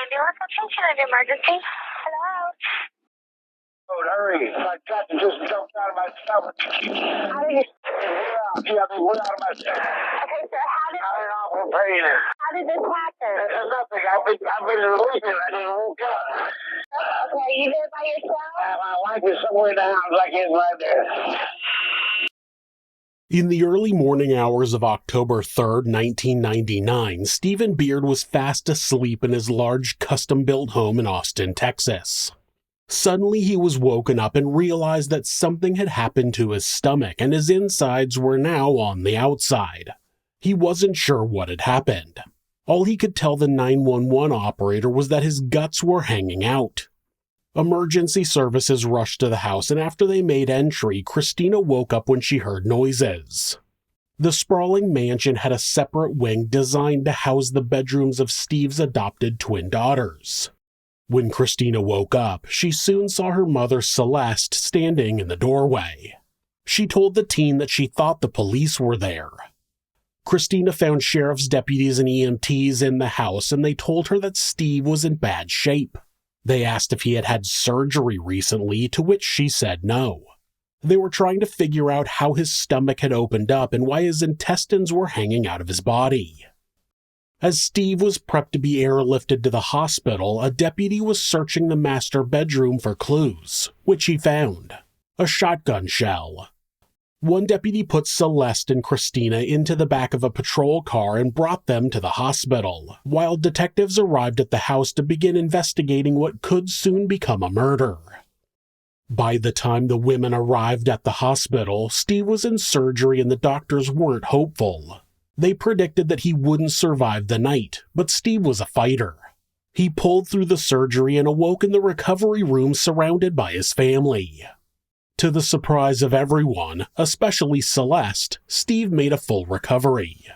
ambulance location of emergency. Hello? Oh, hurry. My gut just jumped out of my stomach. How did you... We're out of my stomach. Okay, sir, how did... I'm in awful pain. How did this happen? There's nothing. I've been sleeping. I didn't woke up. Okay, are you there by yourself? My wife is somewhere in the house, like it's right there. In the early morning hours of October 3rd, 1999, Stephen Beard was fast asleep in his large custom-built home in Austin, Texas. Suddenly he was woken up and realized that something had happened to his stomach and his insides were now on the outside. He wasn't sure what had happened. All he could tell the 911 operator was that his guts were hanging out. Emergency services rushed to the house, and after they made entry, Christina woke up when she heard noises. The sprawling mansion had a separate wing designed to house the bedrooms of Steve's adopted twin daughters. When Christina woke up, she soon saw her mother Celeste standing in the doorway. She told the teen that she thought the police were there. Christina found sheriff's deputies and EMTs in the house, and they told her that Steve was in bad shape. They asked if he had had surgery recently, to which she said no. They were trying to figure out how his stomach had opened up and why his intestines were hanging out of his body. As Steve was prepped to be airlifted to the hospital, a deputy was searching the master bedroom for clues, which he found: a shotgun shell. One deputy put Celeste and Christina into the back of a patrol car and brought them to the hospital, while detectives arrived at the house to begin investigating what could soon become a murder. By the time the women arrived at the hospital, Steve was in surgery and the doctors weren't hopeful. They predicted that he wouldn't survive the night, but Steve was a fighter. He pulled through the surgery and awoke in the recovery room surrounded by his family. To the surprise of everyone, especially Celeste, Steve made a full recovery.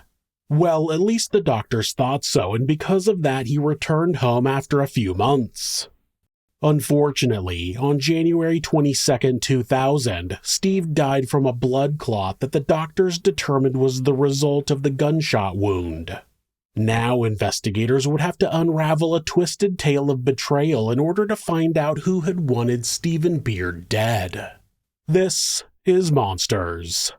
Well, at least the doctors thought so, and because of that he returned home after a few months. Unfortunately, on January 22, 2000, Steve died from a blood clot that the doctors determined was the result of the gunshot wound. Now investigators would have to unravel a twisted tale of betrayal in order to find out who had wanted Stephen Beard dead. This is Monsters.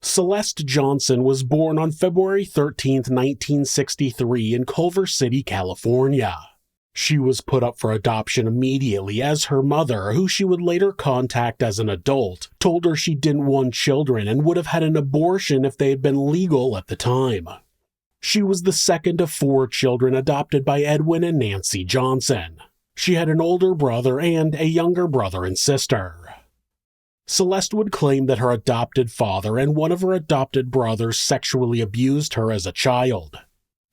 Celeste Johnson was born on February 13, 1963 in Culver City, California. She was put up for adoption immediately as her mother, who she would later contact as an adult, told her she didn't want children and would have had an abortion if they had been legal at the time. She was the second of 4 children adopted by Edwin and Nancy Johnson. She had an older brother and a younger brother and sister. Celeste would claim that her adopted father and one of her adopted brothers sexually abused her as a child.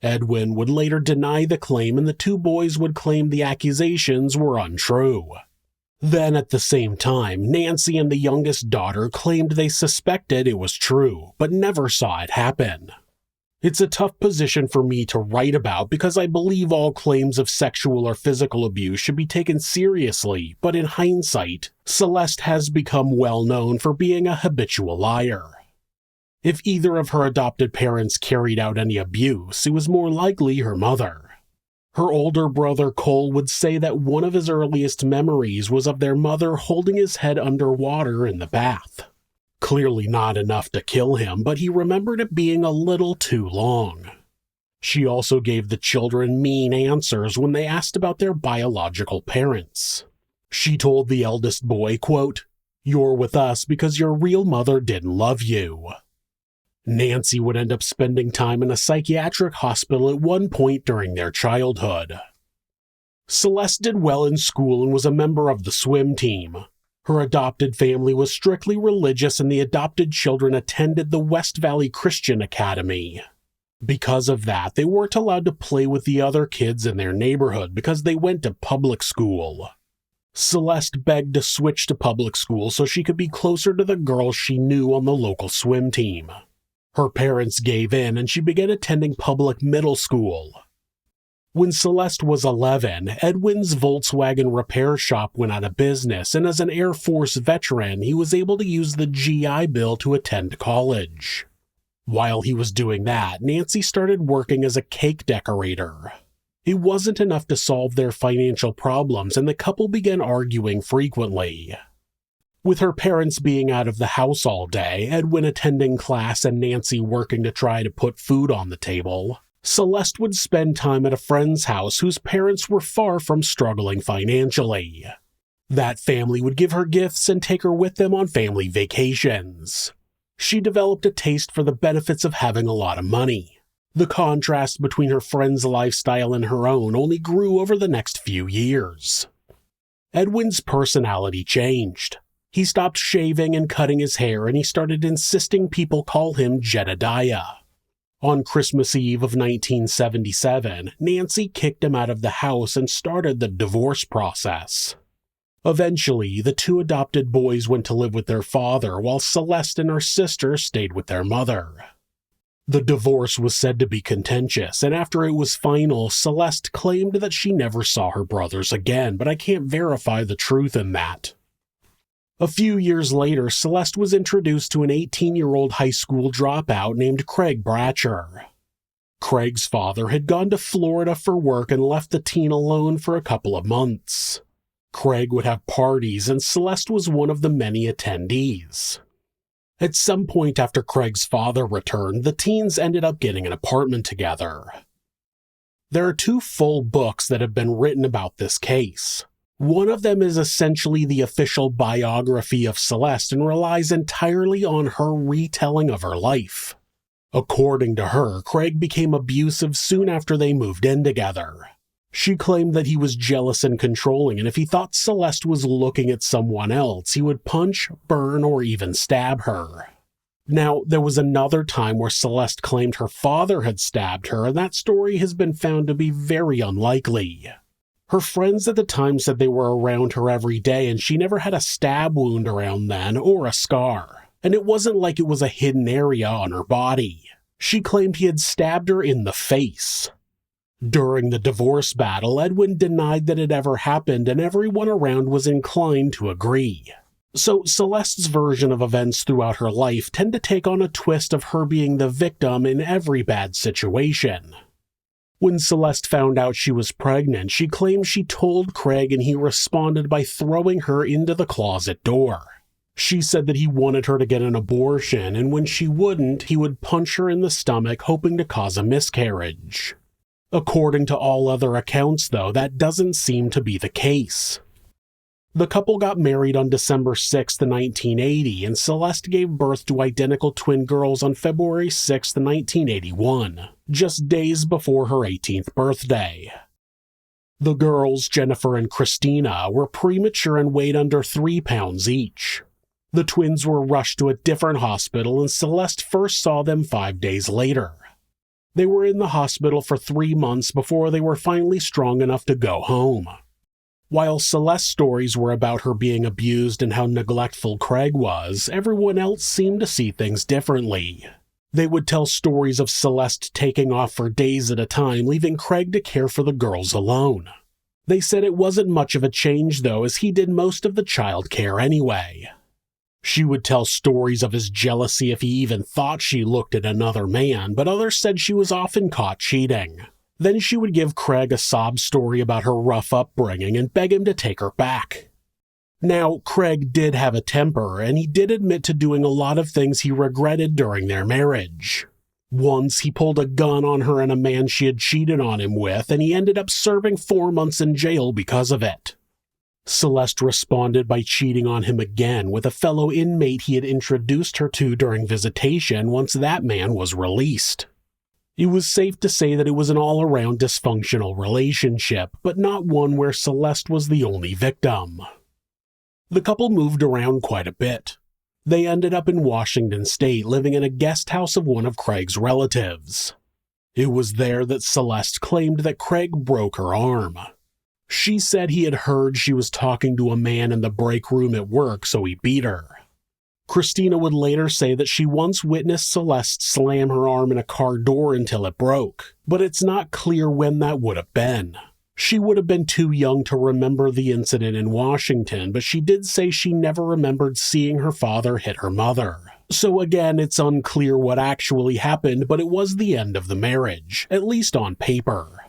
Edwin would later deny the claim, and the 2 boys would claim the accusations were untrue. Then at the same time, Nancy and the youngest daughter claimed they suspected it was true, but never saw it happen. It's a tough position for me to write about because I believe all claims of sexual or physical abuse should be taken seriously, but in hindsight, Celeste has become well known for being a habitual liar. If either of her adopted parents carried out any abuse, it was more likely her mother. Her older brother Cole would say that one of his earliest memories was of their mother holding his head underwater in the bath. Clearly not enough to kill him, but he remembered it being a little too long. She also gave the children mean answers when they asked about their biological parents. She told the eldest boy, quote, "You're with us because your real mother didn't love you." Nancy would end up spending time in a psychiatric hospital at one point during their childhood. Celeste did well in school and was a member of the swim team. Her adopted family was strictly religious and the adopted children attended the West Valley Christian Academy. Because of that, they weren't allowed to play with the other kids in their neighborhood because they went to public school. Celeste begged to switch to public school so she could be closer to the girls she knew on the local swim team. Her parents gave in and she began attending public middle school. When Celeste was 11, Edwin's Volkswagen repair shop went out of business, and as an Air Force veteran, he was able to use the GI Bill to attend college. While he was doing that, Nancy started working as a cake decorator. It wasn't enough to solve their financial problems, and the couple began arguing frequently. With her parents being out of the house all day, Edwin attending class and Nancy working to try to put food on the table, Celeste would spend time at a friend's house whose parents were far from struggling financially. That family would give her gifts and take her with them on family vacations. She developed a taste for the benefits of having a lot of money. The contrast between her friend's lifestyle and her own only grew over the next few years. Edwin's personality changed. He stopped shaving and cutting his hair, and he started insisting people call him Jedediah. On Christmas Eve of 1977, Nancy kicked him out of the house and started the divorce process. Eventually, the two adopted boys went to live with their father, while Celeste and her sister stayed with their mother. The divorce was said to be contentious, and after it was final, Celeste claimed that she never saw her brothers again, but I can't verify the truth in that. A few years later, Celeste was introduced to an 18-year-old high school dropout named Craig Bratcher. Craig's father had gone to Florida for work and left the teen alone for a couple of months. Craig would have parties, and Celeste was one of the many attendees. At some point after Craig's father returned, the teens ended up getting an apartment together. There are 2 full books that have been written about this case. One of them is essentially the official biography of Celeste and relies entirely on her retelling of her life. According to her, Craig became abusive soon after they moved in together. She claimed that he was jealous and controlling, and if he thought Celeste was looking at someone else, he would punch, burn, or even stab her. Now, there was another time where Celeste claimed her father had stabbed her, and that story has been found to be very unlikely. Her friends at the time said they were around her every day, and she never had a stab wound around then or a scar. And it wasn't like it was a hidden area on her body. She claimed he had stabbed her in the face. During the divorce battle, Edwin denied that it ever happened, and everyone around was inclined to agree. So Celeste's version of events throughout her life tend to take on a twist of her being the victim in every bad situation. When Celeste found out she was pregnant, she claimed she told Craig and he responded by throwing her into the closet door. She said that he wanted her to get an abortion, and when she wouldn't, he would punch her in the stomach, hoping to cause a miscarriage. According to all other accounts, though, that doesn't seem to be the case. The couple got married on December 6, 1980, and Celeste gave birth to identical twin girls on February 6, 1981, just days before her 18th birthday. The girls, Jennifer and Christina, were premature and weighed under 3 pounds each. The twins were rushed to a different hospital, and Celeste first saw them 5 days later. They were in the hospital for 3 months before they were finally strong enough to go home. While Celeste's stories were about her being abused and how neglectful Craig was, everyone else seemed to see things differently. They would tell stories of Celeste taking off for days at a time, leaving Craig to care for the girls alone. They said it wasn't much of a change, though, as he did most of the child care anyway. She would tell stories of his jealousy if he even thought she looked at another man, but others said she was often caught cheating. Then she would give Craig a sob story about her rough upbringing and beg him to take her back. Now, Craig did have a temper, and he did admit to doing a lot of things he regretted during their marriage. Once, he pulled a gun on her and a man she had cheated on him with, and he ended up serving 4 months in jail because of it. Celeste responded by cheating on him again with a fellow inmate he had introduced her to during visitation once that man was released. It was safe to say that it was an all-around dysfunctional relationship, but not one where Celeste was the only victim. The couple moved around quite a bit. They ended up in Washington State, living in a guest house of one of Craig's relatives. It was there that Celeste claimed that Craig broke her arm. She said he had heard she was talking to a man in the break room at work, so he beat her. Christina would later say that she once witnessed Celeste slam her arm in a car door until it broke, but it's not clear when that would have been. She would have been too young to remember the incident in Washington, but she did say she never remembered seeing her father hit her mother. So again, it's unclear what actually happened, but it was the end of the marriage, at least on paper.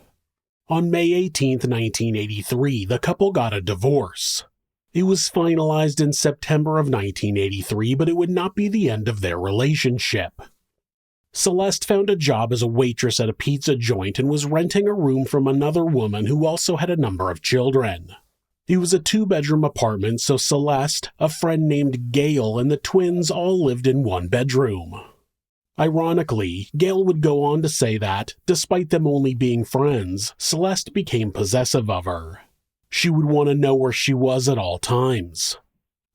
On May 18, 1983, the couple got a divorce. It was finalized in September of 1983, but it would not be the end of their relationship. Celeste found a job as a waitress at a pizza joint and was renting a room from another woman who also had a number of children. It was a 2-bedroom apartment, so Celeste, a friend named Gail, and the twins all lived in one bedroom. Ironically, Gail would go on to say that, despite them only being friends, Celeste became possessive of her. She would want to know where she was at all times.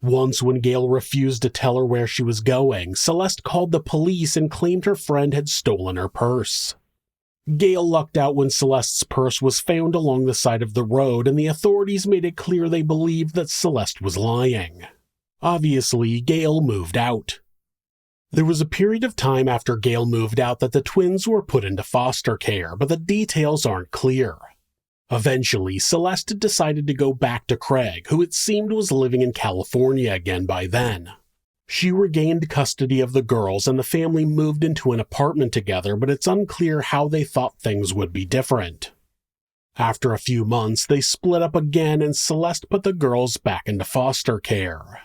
Once, when Gail refused to tell her where she was going, Celeste called the police and claimed her friend had stolen her purse. Gail lucked out when Celeste's purse was found along the side of the road, and the authorities made it clear they believed that Celeste was lying. Obviously, Gail moved out. There was a period of time after Gail moved out that the twins were put into foster care, but the details aren't clear. Eventually, Celeste decided to go back to Craig, who it seemed was living in California again by then. She regained custody of the girls and the family moved into an apartment together, but it's unclear how they thought things would be different. After a few months, they split up again and Celeste put the girls back into foster care.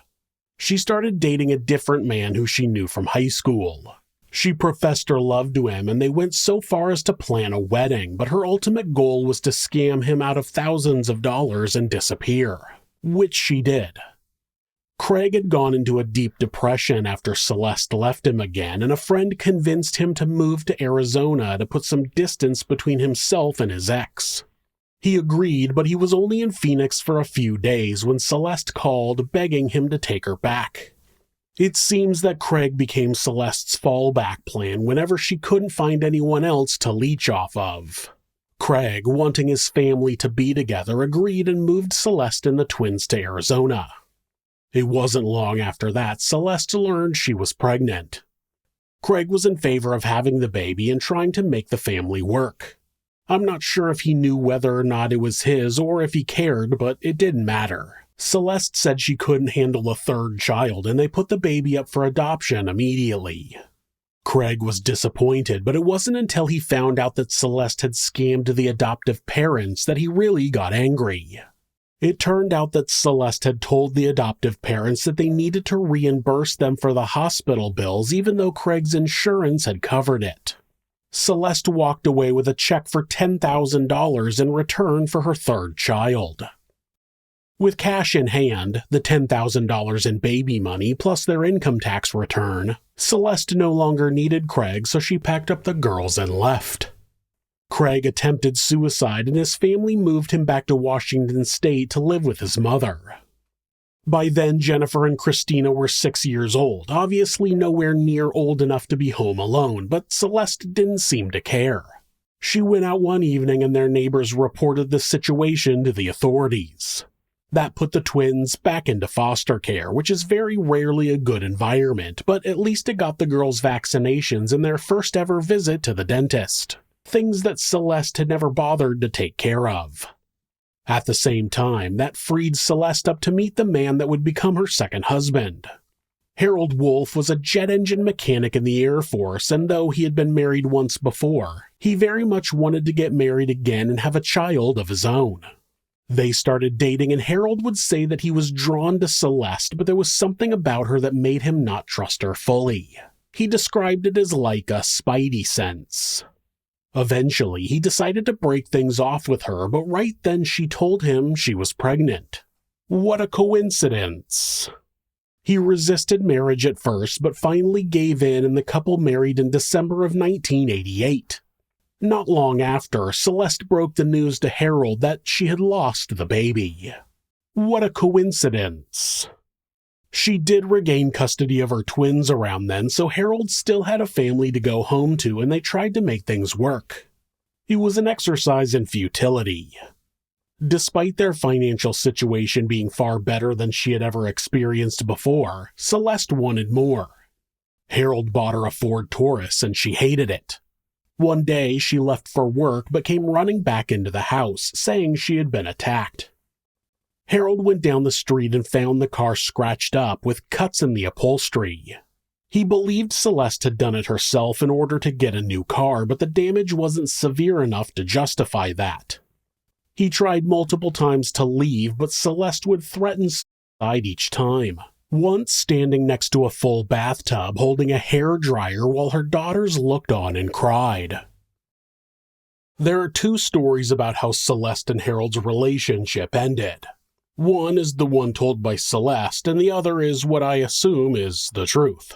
She started dating a different man who she knew from high school. She professed her love to him and they went so far as to plan a wedding, but her ultimate goal was to scam him out of thousands of dollars and disappear, which she did. Craig had gone into a deep depression after Celeste left him again, and a friend convinced him to move to Arizona to put some distance between himself and his ex. He agreed, but he was only in Phoenix for a few days when Celeste called, begging him to take her back. It seems that Craig became Celeste's fallback plan whenever she couldn't find anyone else to leech off of. Craig, wanting his family to be together, agreed and moved Celeste and the twins to Arizona. It wasn't long after that Celeste learned she was pregnant. Craig was in favor of having the baby and trying to make the family work. I'm not sure if he knew whether or not it was his or if he cared, but it didn't matter. Celeste said she couldn't handle a third child, and they put the baby up for adoption immediately. Craig was disappointed, but it wasn't until he found out that Celeste had scammed the adoptive parents that he really got angry. It turned out that Celeste had told the adoptive parents that they needed to reimburse them for the hospital bills even though Craig's insurance had covered it. Celeste walked away with a check for $10,000 in return for her third child. With cash in hand, the $10,000 in baby money plus their income tax return, Celeste no longer needed Craig, so she packed up the girls and left. Craig attempted suicide and his family moved him back to Washington State to live with his mother. By then, Jennifer and Christina were 6 years old, obviously nowhere near old enough to be home alone, but Celeste didn't seem to care. She went out one evening and their neighbors reported the situation to the authorities. That put the twins back into foster care, which is very rarely a good environment, but at least it got the girls vaccinations and their first ever visit to the dentist. Things that Celeste had never bothered to take care of. At the same time, that freed Celeste up to meet the man that would become her second husband. Harold Wolf was a jet engine mechanic in the Air Force, and though he had been married once before, he very much wanted to get married again and have a child of his own. They started dating and Harold would say that he was drawn to Celeste, but there was something about her that made him not trust her fully. He described it as like a spidey sense. Eventually, he decided to break things off with her, but right then she told him she was pregnant. What a coincidence. He resisted marriage at first, but finally gave in and the couple married in December of 1988. Not long after, Celeste broke the news to Harold that she had lost the baby. What a coincidence. She did regain custody of her twins around then, so Harold still had a family to go home to and they tried to make things work. It was an exercise in futility. Despite their financial situation being far better than she had ever experienced before, Celeste wanted more. Harold bought her a Ford Taurus and she hated it. One day she left for work but came running back into the house, saying she had been attacked. Harold went down the street and found the car scratched up with cuts in the upholstery. He believed Celeste had done it herself in order to get a new car, but the damage wasn't severe enough to justify that. He tried multiple times to leave, but Celeste would threaten suicide each time, once standing next to a full bathtub holding a hairdryer while her daughters looked on and cried. There are two stories about how Celeste and Harold's relationship ended. One is the one told by Celeste, and the other is what I assume is the truth.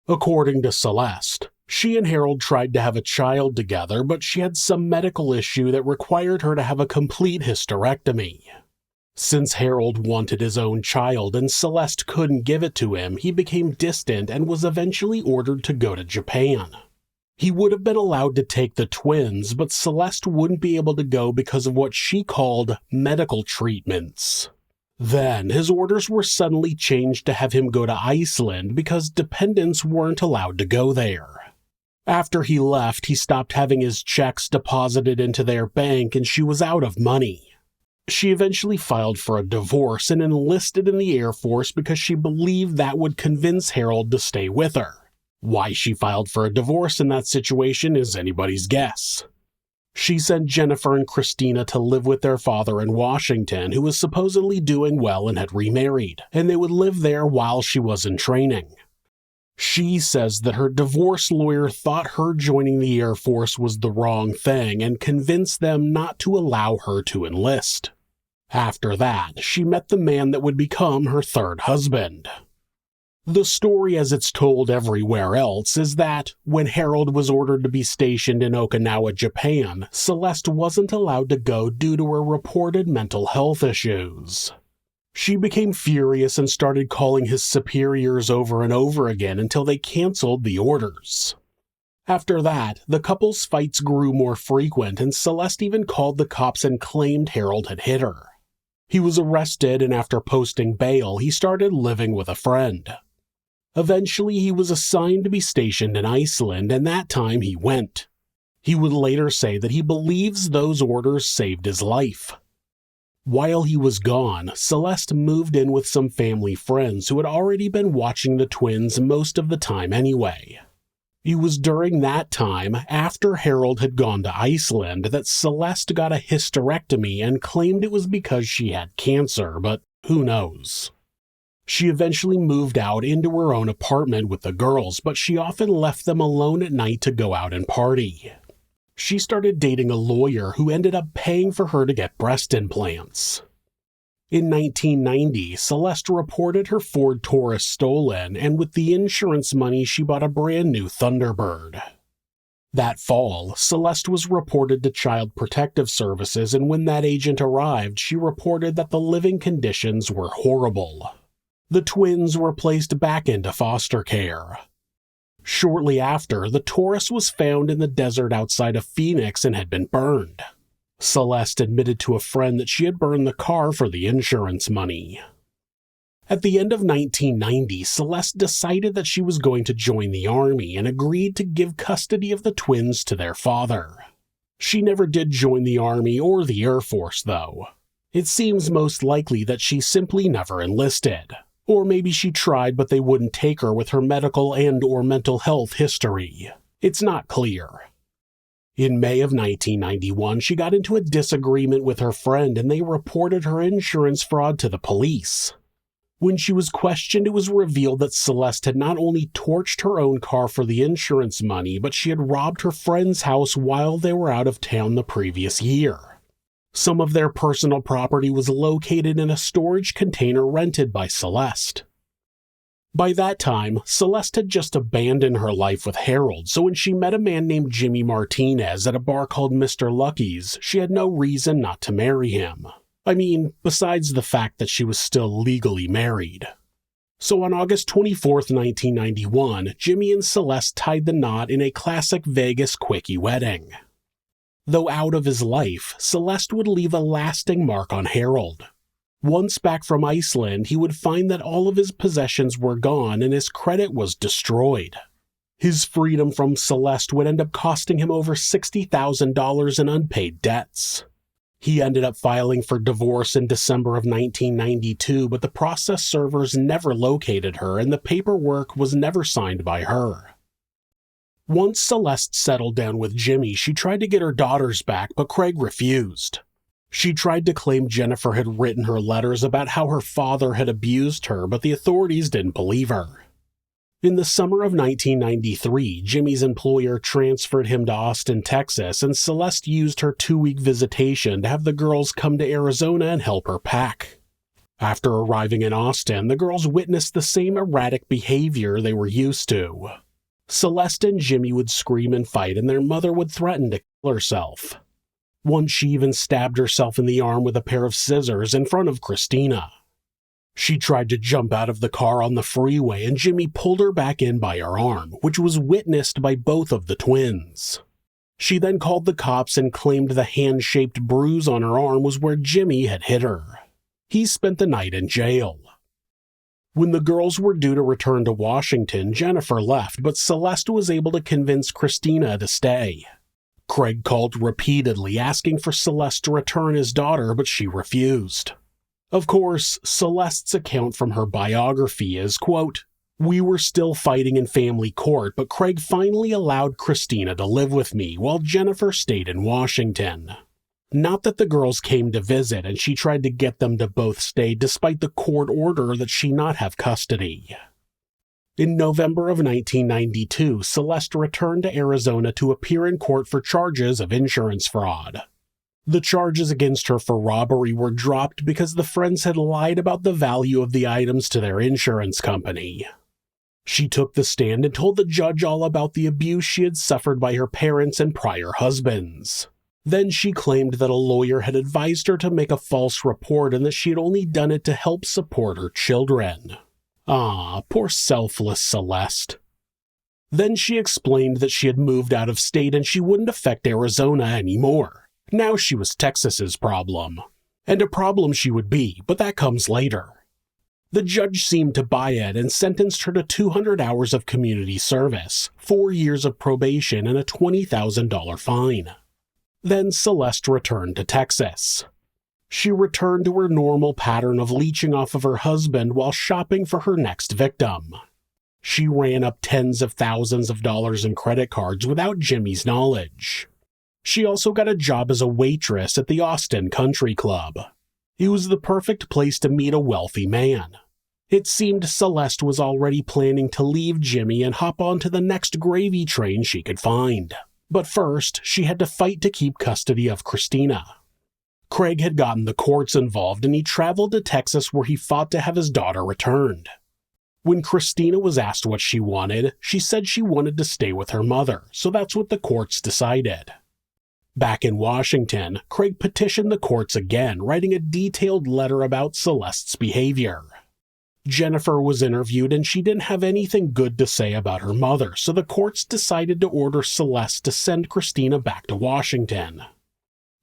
According to Celeste, she and Harold tried to have a child together, but she had some medical issue that required her to have a complete hysterectomy. Since Harold wanted his own child and Celeste couldn't give it to him, he became distant and was eventually ordered to go to Japan. He would have been allowed to take the twins, but Celeste wouldn't be able to go because of what she called medical treatments. Then, his orders were suddenly changed to have him go to Iceland because dependents weren't allowed to go there. After he left, he stopped having his checks deposited into their bank and she was out of money. She eventually filed for a divorce and enlisted in the Air Force because she believed that would convince Harold to stay with her. Why she filed for a divorce in that situation is anybody's guess. She sent Jennifer and Christina to live with their father in Washington, who was supposedly doing well and had remarried, and they would live there while she was in training. She says that her divorce lawyer thought her joining the Air Force was the wrong thing and convinced them not to allow her to enlist. After that, she met the man that would become her third husband. The story as it's told everywhere else is that, when Harold was ordered to be stationed in Okinawa, Japan, Celeste wasn't allowed to go due to her reported mental health issues. She became furious and started calling his superiors over and over again until they canceled the orders. After that, the couple's fights grew more frequent and Celeste even called the cops and claimed Harold had hit her. He was arrested and after posting bail, he started living with a friend. Eventually, he was assigned to be stationed in Iceland, and that time he went. He would later say that he believes those orders saved his life. While he was gone, Celeste moved in with some family friends who had already been watching the twins most of the time anyway. It was during that time, after Harold had gone to Iceland, that Celeste got a hysterectomy and claimed it was because she had cancer, but who knows? She eventually moved out into her own apartment with the girls, but she often left them alone at night to go out and party. She started dating a lawyer who ended up paying for her to get breast implants. In 1990, Celeste reported her Ford Taurus stolen, and with the insurance money she bought a brand new Thunderbird. That fall, Celeste was reported to Child Protective Services, and when that agent arrived, she reported that the living conditions were horrible. The twins were placed back into foster care. Shortly after, the Taurus was found in the desert outside of Phoenix and had been burned. Celeste admitted to a friend that she had burned the car for the insurance money. At the end of 1990, Celeste decided that she was going to join the Army and agreed to give custody of the twins to their father. She never did join the Army or the Air Force, though. It seems most likely that she simply never enlisted. Or maybe she tried but they wouldn't take her with her medical and/or mental health history. It's not clear. In May of 1991, she got into a disagreement with her friend and they reported her insurance fraud to the police. When she was questioned, it was revealed that Celeste had not only torched her own car for the insurance money, but she had robbed her friend's house while they were out of town the previous year. Some of their personal property was located in a storage container rented by Celeste. By that time, Celeste had just abandoned her life with Harold, so when she met a man named Jimmy Martinez at a bar called Mr. Lucky's, she had no reason not to marry him. I mean, besides the fact that she was still legally married. So on August 24th, 1991, Jimmy and Celeste tied the knot in a classic Vegas quickie wedding. Though out of his life, Celeste would leave a lasting mark on Harold. Once back from Iceland, he would find that all of his possessions were gone and his credit was destroyed. His freedom from Celeste would end up costing him over $60,000 in unpaid debts. He ended up filing for divorce in December of 1992, but the process servers never located her and the paperwork was never signed by her. Once Celeste settled down with Jimmy, she tried to get her daughters back, but Craig refused. She tried to claim Jennifer had written her letters about how her father had abused her, but the authorities didn't believe her. In the summer of 1993, Jimmy's employer transferred him to Austin, Texas, and Celeste used her 2-week visitation to have the girls come to Arizona and help her pack. After arriving in Austin, the girls witnessed the same erratic behavior they were used to. Celeste and Jimmy would scream and fight, and their mother would threaten to kill herself. Once she even stabbed herself in the arm with a pair of scissors in front of Christina. She tried to jump out of the car on the freeway and Jimmy pulled her back in by her arm, which was witnessed by both of the twins. She then called the cops and claimed the hand-shaped bruise on her arm was where Jimmy had hit her. He spent the night in jail. When the girls were due to return to Washington, Jennifer left, but Celeste was able to convince Christina to stay. Craig called repeatedly asking for Celeste to return his daughter, but she refused. Of course, Celeste's account from her biography is, quote, "We were still fighting in family court, but Craig finally allowed Christina to live with me while Jennifer stayed in Washington. Not that the girls came to visit and she tried to get them to both stay despite the court order that she not have custody." In November of 1992, Celeste returned to Arizona to appear in court for charges of insurance fraud. The charges against her for robbery were dropped because the friends had lied about the value of the items to their insurance company. She took the stand and told the judge all about the abuse she had suffered by her parents and prior husbands. Then she claimed that a lawyer had advised her to make a false report and that she had only done it to help support her children. Ah, poor selfless Celeste. Then she explained that she had moved out of state and she wouldn't affect Arizona anymore. Now she was Texas's problem. And a problem she would be, but that comes later. The judge seemed to buy it and sentenced her to 200 hours of community service, 4 years of probation, and a $20,000 fine. Then Celeste returned to Texas. She returned to her normal pattern of leeching off of her husband while shopping for her next victim. She ran up tens of thousands of dollars in credit cards without Jimmy's knowledge. She also got a job as a waitress at the Austin Country Club. It was the perfect place to meet a wealthy man. It seemed Celeste was already planning to leave Jimmy and hop onto the next gravy train she could find. But first, she had to fight to keep custody of Christina. Craig had gotten the courts involved and he traveled to Texas where he fought to have his daughter returned. When Christina was asked what she wanted, she said she wanted to stay with her mother, so that's what the courts decided. Back in Washington, Craig petitioned the courts again, writing a detailed letter about Celeste's behavior. Jennifer was interviewed and she didn't have anything good to say about her mother, so the courts decided to order Celeste to send Christina back to Washington.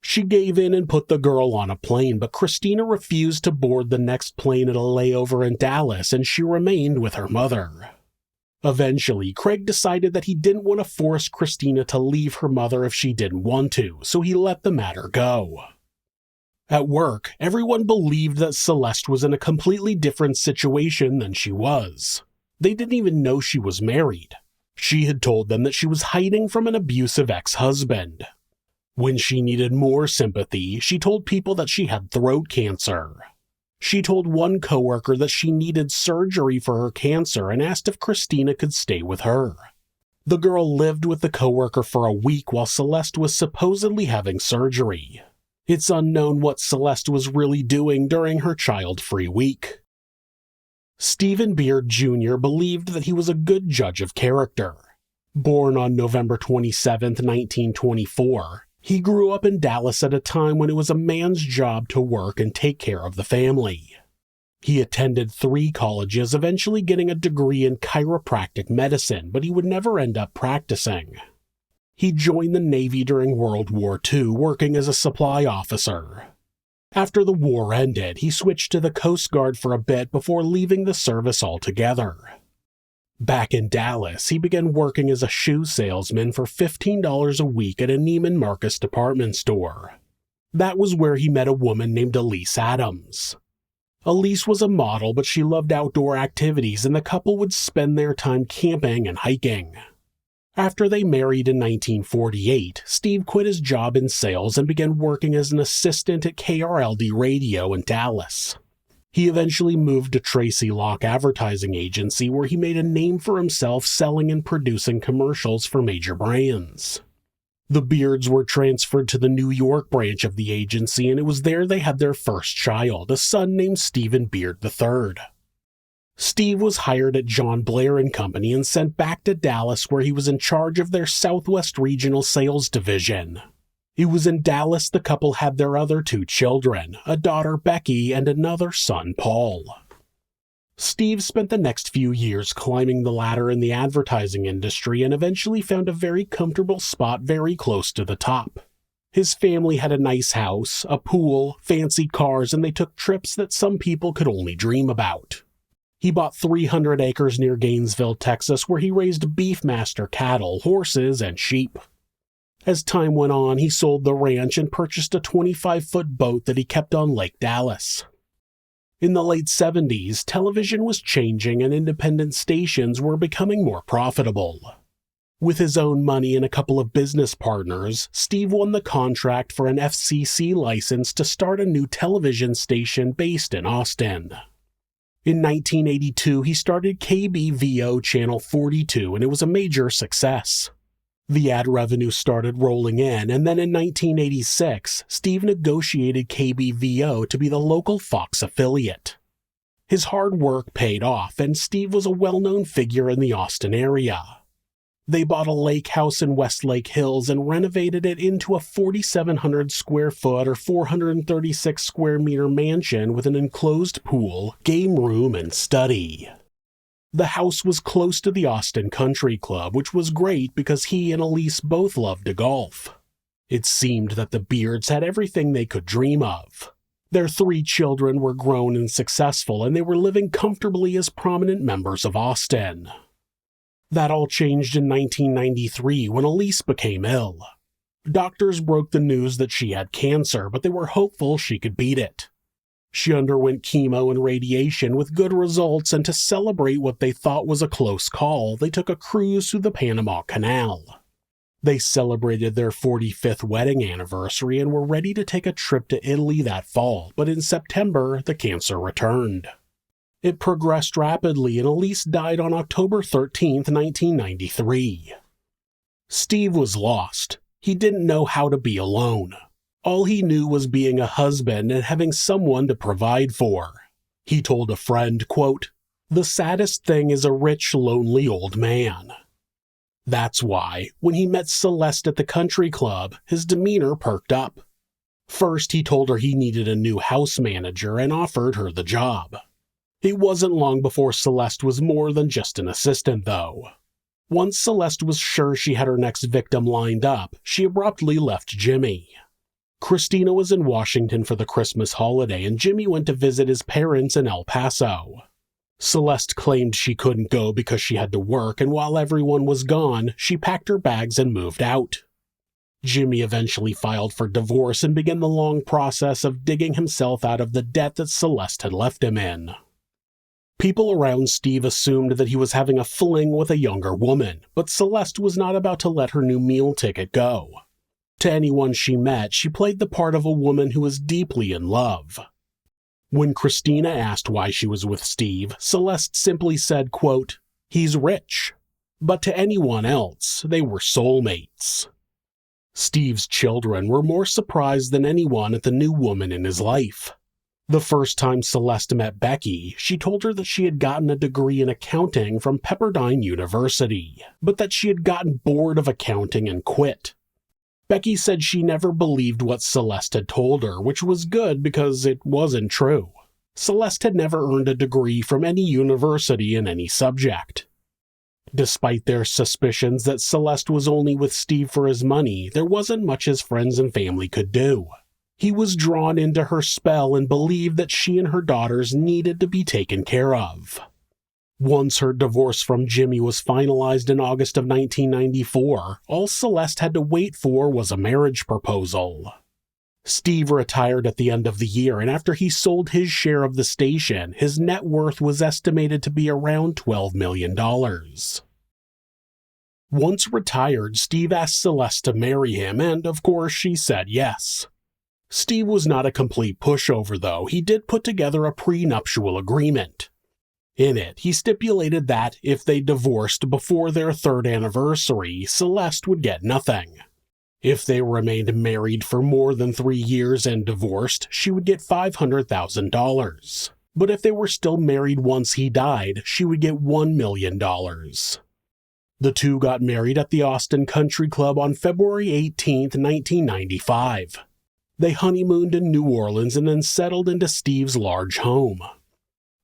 She gave in and put the girl on a plane, but Christina refused to board the next plane at a layover in Dallas and she remained with her mother. Eventually, Craig decided that he didn't want to force Christina to leave her mother if she didn't want to, so he let the matter go. At work, everyone believed that Celeste was in a completely different situation than she was. They didn't even know she was married. She had told them that she was hiding from an abusive ex-husband. When she needed more sympathy, she told people that she had throat cancer. She told one coworker that she needed surgery for her cancer and asked if Christina could stay with her. The girl lived with the coworker for a week while Celeste was supposedly having surgery. It's unknown what Celeste was really doing during her child-free week. Stephen Beard Jr. believed that he was a good judge of character. Born on November 27, 1924, he grew up in Dallas at a time when it was a man's job to work and take care of the family. He attended 3 colleges, eventually getting a degree in chiropractic medicine, but he would never end up practicing. He joined the Navy during World War II, working as a supply officer. After the war ended, he switched to the Coast Guard for a bit before leaving the service altogether. Back in Dallas, he began working as a shoe salesman for $15 a week at a Neiman Marcus department store. That was where he met a woman named Elise Adams. Elise was a model, but she loved outdoor activities, and the couple would spend their time camping and hiking. After they married in 1948, Steve quit his job in sales and began working as an assistant at KRLD Radio in Dallas. He eventually moved to Tracy Locke Advertising Agency, where he made a name for himself selling and producing commercials for major brands. The Beards were transferred to the New York branch of the agency, and it was there they had their first child, a son named Stephen Beard III. Steve was hired at John Blair & Company and sent back to Dallas, where he was in charge of their Southwest Regional Sales Division. It was in Dallas the couple had their other two children, a daughter Becky and another son Paul. Steve spent the next few years climbing the ladder in the advertising industry and eventually found a very comfortable spot very close to the top. His family had a nice house, a pool, fancy cars, and they took trips that some people could only dream about. He bought 300 acres near Gainesville, Texas, where he raised Beefmaster cattle, horses, and sheep. As time went on, he sold the ranch and purchased a 25-foot boat that he kept on Lake Dallas. In the late 70s, television was changing and independent stations were becoming more profitable. With his own money and a couple of business partners, Steve won the contract for an FCC license to start a new television station based in Austin. In 1982, he started KBVO Channel 42, and it was a major success. The ad revenue started rolling in, and then in 1986, Steve negotiated KBVO to be the local Fox affiliate. His hard work paid off, and Steve was a well-known figure in the Austin area. They bought a lake house in Westlake Hills and renovated it into a 4,700 square foot or 436 square meter mansion with an enclosed pool, game room, and study. The house was close to the Austin Country Club, which was great because he and Elise both loved to golf. It seemed that the Beards had everything they could dream of. Their 3 children were grown and successful, and they were living comfortably as prominent members of Austin. That all changed in 1993 when Elise became ill. Doctors broke the news that she had cancer, but they were hopeful she could beat it. She underwent chemo and radiation with good results, and to celebrate what they thought was a close call, they took a cruise through the Panama Canal. They celebrated their 45th wedding anniversary and were ready to take a trip to Italy that fall, but in September, the cancer returned. It progressed rapidly, and Elise died on October 13, 1993. Steve was lost. He didn't know how to be alone. All he knew was being a husband and having someone to provide for. He told a friend, quote, "The saddest thing is a rich, lonely old man." That's why, when he met Celeste at the country club, his demeanor perked up. First, he told her he needed a new house manager and offered her the job. It wasn't long before Celeste was more than just an assistant, though. Once Celeste was sure she had her next victim lined up, she abruptly left Jimmy. Christina was in Washington for the Christmas holiday, and Jimmy went to visit his parents in El Paso. Celeste claimed she couldn't go because she had to work, and while everyone was gone, she packed her bags and moved out. Jimmy eventually filed for divorce and began the long process of digging himself out of the debt that Celeste had left him in. People around Steve assumed that he was having a fling with a younger woman, but Celeste was not about to let her new meal ticket go. To anyone she met, she played the part of a woman who was deeply in love. When Christina asked why she was with Steve, Celeste simply said, quote, "He's rich." But to anyone else, they were soulmates. Steve's children were more surprised than anyone at the new woman in his life. The first time Celeste met Becky, she told her that she had gotten a degree in accounting from Pepperdine University, but that she had gotten bored of accounting and quit. Becky said she never believed what Celeste had told her, which was good because it wasn't true. Celeste had never earned a degree from any university in any subject. Despite their suspicions that Celeste was only with Steve for his money, there wasn't much his friends and family could do. He was drawn into her spell and believed that she and her daughters needed to be taken care of. Once her divorce from Jimmy was finalized in August of 1994, all Celeste had to wait for was a marriage proposal. Steve retired at the end of the year, and after he sold his share of the station, his net worth was estimated to be around $12 million. Once retired, Steve asked Celeste to marry him, and of course she said yes. Steve was not a complete pushover, though. He did put together a prenuptial agreement. In it, he stipulated that if they divorced before their 3rd anniversary, Celeste would get nothing. If they remained married for more than 3 years and divorced, she would get $500,000. But if they were still married once he died, she would get $1 million. The two got married at the Austin Country Club on February 18, 1995. They honeymooned in New Orleans and then settled into Steve's large home.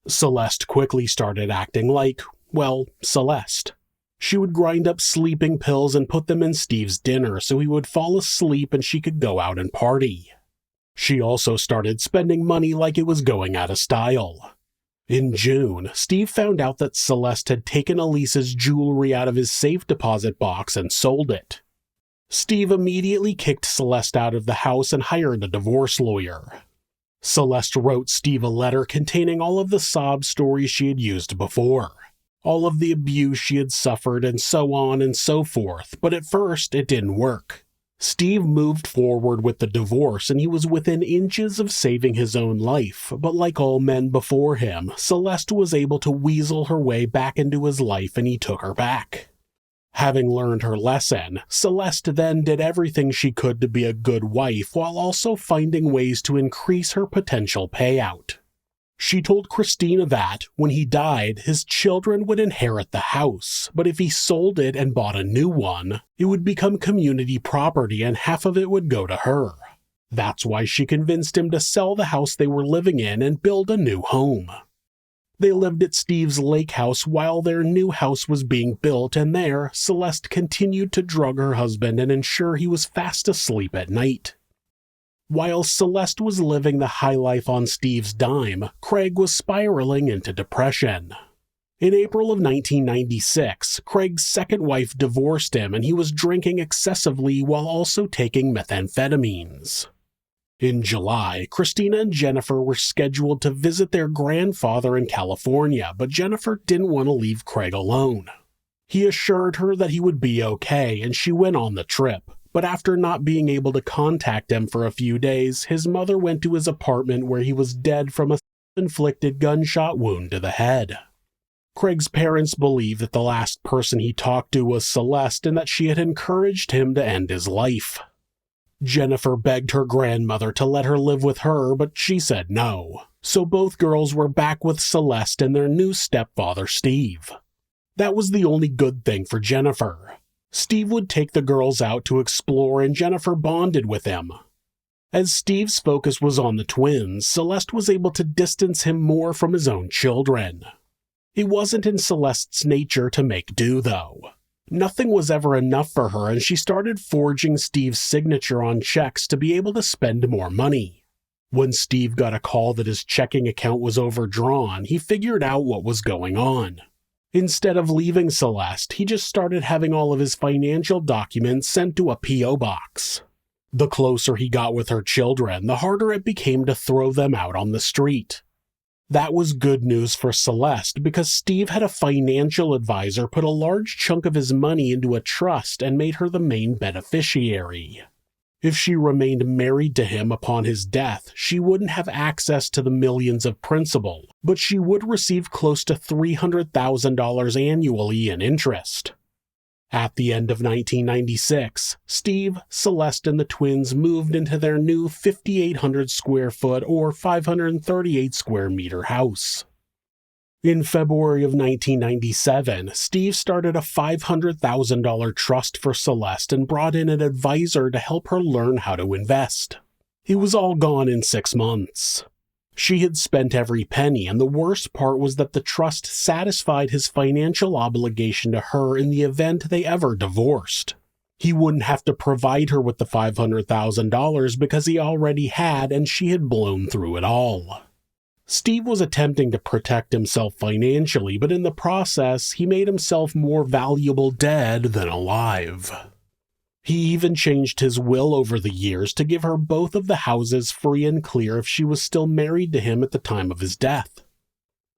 Celeste quickly started acting like, well, Celeste. She would grind up sleeping pills and put them in Steve's dinner so he would fall asleep and she could go out and party. She also started spending money like it was going out of style. In June, Steve found out that Celeste had taken Elise's jewelry out of his safe deposit box and sold it. Steve immediately kicked Celeste out of the house and hired a divorce lawyer. Celeste wrote Steve a letter containing all of the sob stories she had used before, all of the abuse she had suffered, and so on and so forth, but at first it didn't work. Steve moved forward with the divorce and he was within inches of saving his own life, but like all men before him, Celeste was able to weasel her way back into his life and he took her back. Having learned her lesson, Celeste then did everything she could to be a good wife while also finding ways to increase her potential payout. She told Christina that, when he died, his children would inherit the house, but if he sold it and bought a new one, it would become community property and half of it would go to her. That's why she convinced him to sell the house they were living in and build a new home. They lived at Steve's lake house while their new house was being built, and there, Celeste continued to drug her husband and ensure he was fast asleep at night. While Celeste was living the high life on Steve's dime, Craig was spiraling into depression. In April of 1996, Craig's second wife divorced him and he was drinking excessively while also taking methamphetamines. In July, Christina and Jennifer were scheduled to visit their grandfather in California, but Jennifer didn't want to leave Craig alone. He assured her that he would be okay and she went on the trip. But after not being able to contact him for a few days, his mother went to his apartment where he was dead from a self-inflicted gunshot wound to the head. Craig's parents believe that the last person he talked to was Celeste and that she had encouraged him to end his life. Jennifer begged her grandmother to let her live with her, but she said no. So both girls were back with Celeste and their new stepfather, Steve. That was the only good thing for Jennifer. Steve would take the girls out to explore and Jennifer bonded with him. As Steve's focus was on the twins, Celeste was able to distance him more from his own children. It wasn't in Celeste's nature to make do, though. Nothing was ever enough for her and she started forging Steve's signature on checks to be able to spend more money. When Steve got a call that his checking account was overdrawn, he figured out what was going on. Instead of leaving Celeste, he just started having all of his financial documents sent to a P.O. box. The closer he got with her children, the harder it became to throw them out on the street. That was good news for Celeste because Steve had a financial advisor put a large chunk of his money into a trust and made her the main beneficiary. If she remained married to him upon his death, she wouldn't have access to the millions of principal, but she would receive close to $300,000 annually in interest. At the end of 1996, Steve, Celeste, and the twins moved into their new 5,800 square foot or 538 square meter house. In February of 1997, Steve started a $500,000 trust for Celeste and brought in an advisor to help her learn how to invest. It was all gone in 6 months. She had spent every penny, and the worst part was that the trust satisfied his financial obligation to her in the event they ever divorced. He wouldn't have to provide her with the $500,000 because he already had, and she had blown through it all. Steve was attempting to protect himself financially, but in the process, he made himself more valuable dead than alive. He even changed his will over the years to give her both of the houses free and clear if she was still married to him at the time of his death.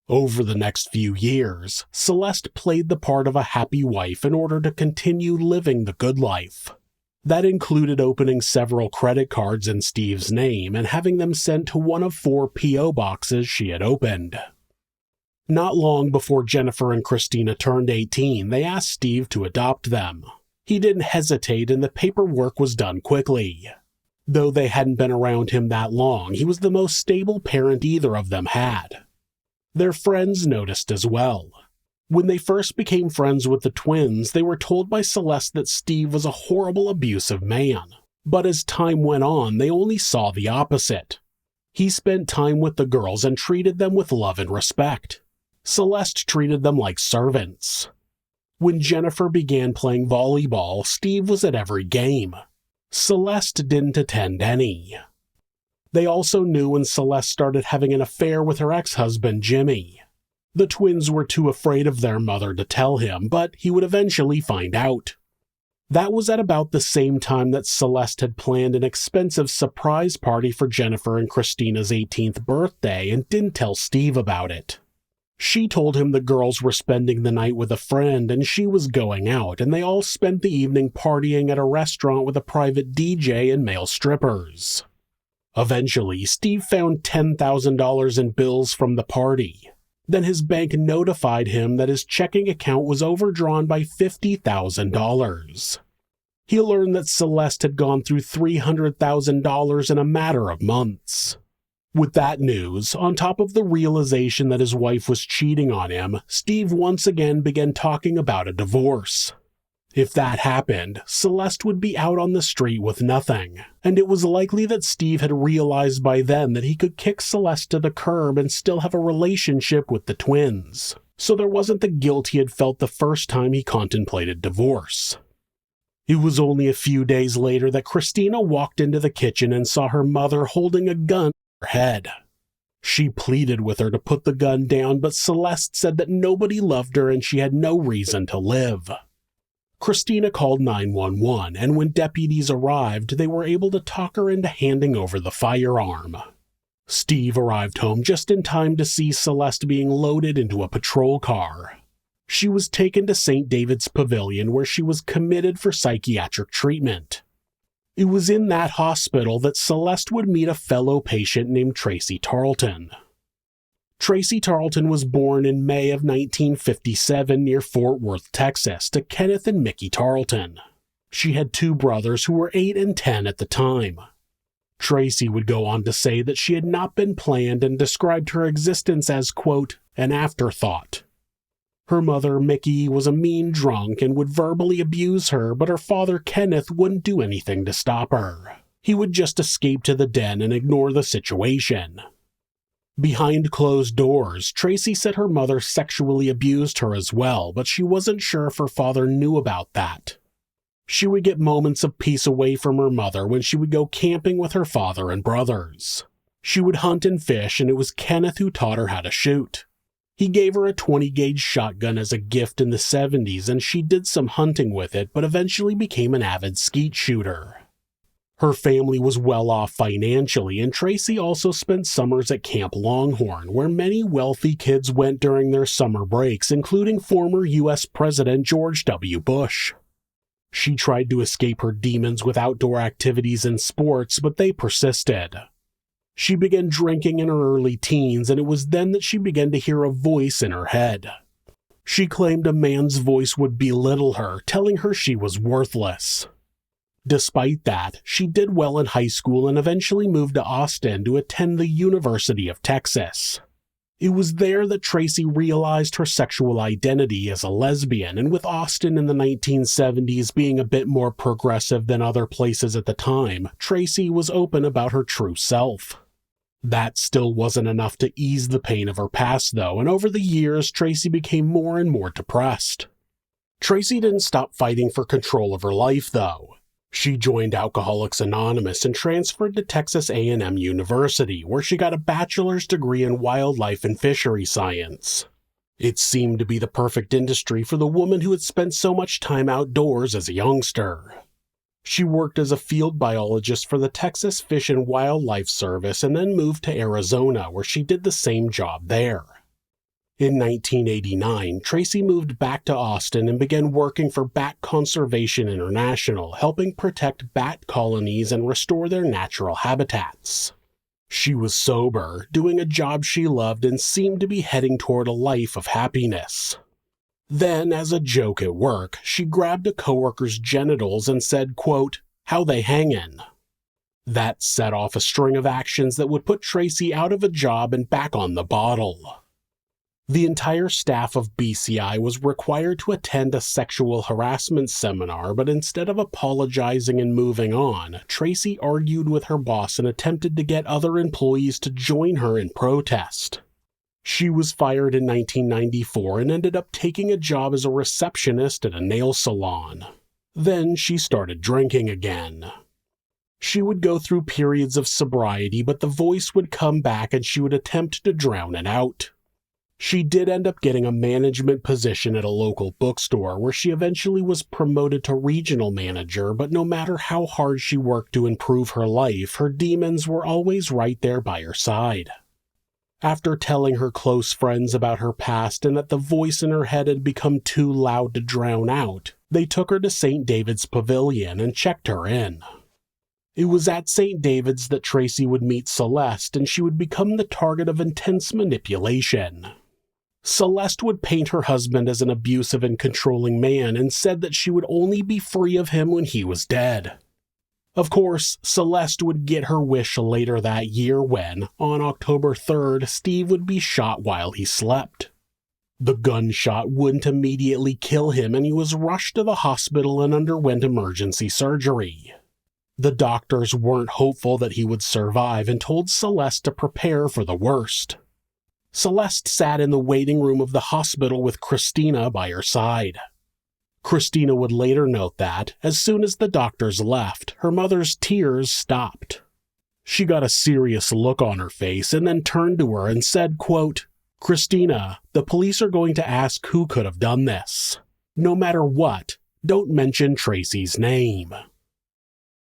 Over the next few years, Celeste played the part of a happy wife in order to continue living the good life. That included opening several credit cards in Steve's name and having them sent to one of 4 P.O. boxes she had opened. Not long before Jennifer and Christina turned 18, they asked Steve to adopt them. He didn't hesitate, and the paperwork was done quickly. Though they hadn't been around him that long, he was the most stable parent either of them had. Their friends noticed as well. When they first became friends with the twins, they were told by Celeste that Steve was a horrible, abusive man. But as time went on, they only saw the opposite. He spent time with the girls and treated them with love and respect. Celeste treated them like servants. When Jennifer began playing volleyball, Steve was at every game. Celeste didn't attend any. They also knew when Celeste started having an affair with her ex-husband, Jimmy. The twins were too afraid of their mother to tell him, but he would eventually find out. That was at about the same time that Celeste had planned an expensive surprise party for Jennifer and Christina's 18th birthday and didn't tell Steve about it. She told him the girls were spending the night with a friend and she was going out, and they all spent the evening partying at a restaurant with a private DJ and male strippers. Eventually, Steve found $10,000 in bills from the party. Then his bank notified him that his checking account was overdrawn by $50,000. He learned that Celeste had gone through $300,000 in a matter of months. With that news, on top of the realization that his wife was cheating on him, Steve once again began talking about a divorce. If that happened, Celeste would be out on the street with nothing, and it was likely that Steve had realized by then that he could kick Celeste to the curb and still have a relationship with the twins, so there wasn't the guilt he had felt the first time he contemplated divorce. It was only a few days later that Christina walked into the kitchen and saw her mother holding a gun to her head. She pleaded with her to put the gun down, but Celeste said that nobody loved her and she had no reason to live. Christina called 911, and when deputies arrived, they were able to talk her into handing over the firearm. Steve arrived home just in time to see Celeste being loaded into a patrol car. She was taken to St. David's Pavilion, where she was committed for psychiatric treatment. It was in that hospital that Celeste would meet a fellow patient named Tracy Tarleton. Tracy Tarleton was born in May of 1957 near Fort Worth, Texas, to Kenneth and Mickey Tarleton. She had 2 brothers who were 8 and 10 at the time. Tracy would go on to say that she had not been planned and described her existence as, quote, an afterthought. Her mother, Mickey, was a mean drunk and would verbally abuse her, but her father, Kenneth, wouldn't do anything to stop her. He would just escape to the den and ignore the situation. Behind closed doors, Tracy said her mother sexually abused her as well, but she wasn't sure if her father knew about that. She would get moments of peace away from her mother when she would go camping with her father and brothers. She would hunt and fish, and it was Kenneth who taught her how to shoot. He gave her a 20-gauge shotgun as a gift in the 70s, and she did some hunting with it, but eventually became an avid skeet shooter. Her family was well off financially, and Tracy also spent summers at Camp Longhorn, where many wealthy kids went during their summer breaks, including former U.S. President George W. Bush. She tried to escape her demons with outdoor activities and sports, but they persisted. She began drinking in her early teens, and it was then that she began to hear a voice in her head. She claimed a man's voice would belittle her, telling her she was worthless. Despite that, she did well in high school and eventually moved to Austin to attend the University of Texas. It was there that Tracy realized her sexual identity as a lesbian, and with Austin in the 1970s being a bit more progressive than other places at the time, Tracy was open about her true self. That still wasn't enough to ease the pain of her past, though, and over the years, Tracy became more and more depressed. Tracy didn't stop fighting for control of her life, though. She joined Alcoholics Anonymous and transferred to Texas A&M University, where she got a bachelor's degree in wildlife and fishery science. It seemed to be the perfect industry for the woman who had spent so much time outdoors as a youngster. She worked as a field biologist for the Texas Fish and Wildlife Service and then moved to Arizona, where she did the same job there. In 1989, Tracy moved back to Austin and began working for Bat Conservation International, helping protect bat colonies and restore their natural habitats. She was sober, doing a job she loved, and seemed to be heading toward a life of happiness. Then, as a joke at work, she grabbed a coworker's genitals and said, quote, "How they hangin'?" That set off a string of actions that would put Tracy out of a job and back on the bottle. The entire staff of BCI was required to attend a sexual harassment seminar, but instead of apologizing and moving on, Tracy argued with her boss and attempted to get other employees to join her in protest. She was fired in 1994 and ended up taking a job as a receptionist at a nail salon. Then she started drinking again. She would go through periods of sobriety, but the voice would come back and she would attempt to drown it out. She did end up getting a management position at a local bookstore, where she eventually was promoted to regional manager, but no matter how hard she worked to improve her life, her demons were always right there by her side. After telling her close friends about her past and that the voice in her head had become too loud to drown out, they took her to St. David's Pavilion and checked her in. It was at St. David's that Tracy would meet Celeste, and she would become the target of intense manipulation. Celeste would paint her husband as an abusive and controlling man and said that she would only be free of him when he was dead. Of course, Celeste would get her wish later that year when, on October 3rd, Steve would be shot while he slept. The gunshot wouldn't immediately kill him, and he was rushed to the hospital and underwent emergency surgery. The doctors weren't hopeful that he would survive and told Celeste to prepare for the worst. Celeste sat in the waiting room of the hospital with Christina by her side. Christina would later note that, as soon as the doctors left, her mother's tears stopped. She got a serious look on her face and then turned to her and said, quote, "Christina, the police are going to ask who could have done this. No matter what, don't mention Tracy's name."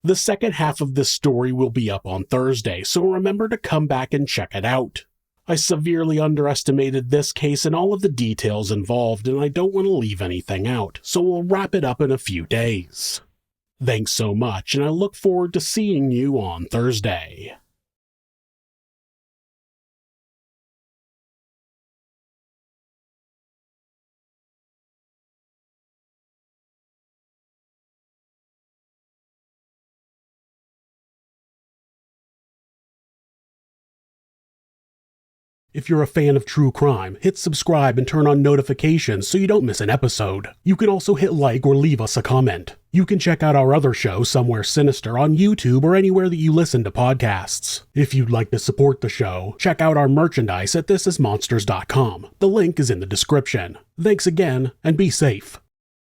The second half of this story will be up on Thursday, so remember to come back and check it out. I severely underestimated this case and all of the details involved, and I don't want to leave anything out, so we'll wrap it up in a few days. Thanks so much, and I look forward to seeing you on Thursday. If you're a fan of true crime, hit subscribe and turn on notifications so you don't miss an episode. You can also hit like or leave us a comment. You can check out our other show, Somewhere Sinister, on YouTube or anywhere that you listen to podcasts. If you'd like to support the show, check out our merchandise at thisismonsters.com. The link is in the description. Thanks again, and be safe.